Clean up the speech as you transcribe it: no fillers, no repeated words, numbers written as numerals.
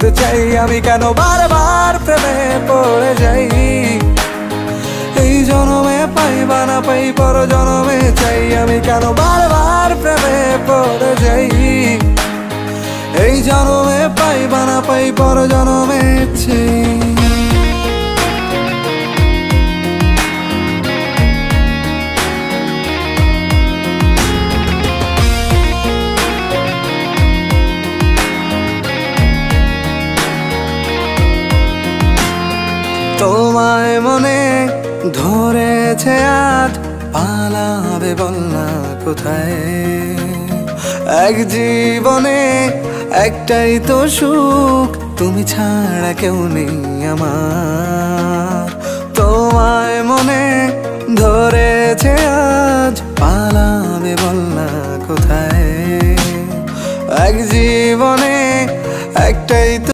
চাই আমি কেন বারবার প্রেমে পড়ে যাই। এই জনমে পাই বা না পাই পর জনমে চাই আমি কেন বারবার প্রেমে পড়ে যাই। এই জনমে পাই বা না পাই পর জনমে চাই। তোমায় মনে ধরেছে আজ, পালাবে বল না কোথায়। এক জীবনে একটাই তো সুখ, তুমি ছাড়া কেউ নেই আমার। তোমায় মনে ধরেছে আজ, পালাবে বল না কোথায়। এক জীবনে একটাই তো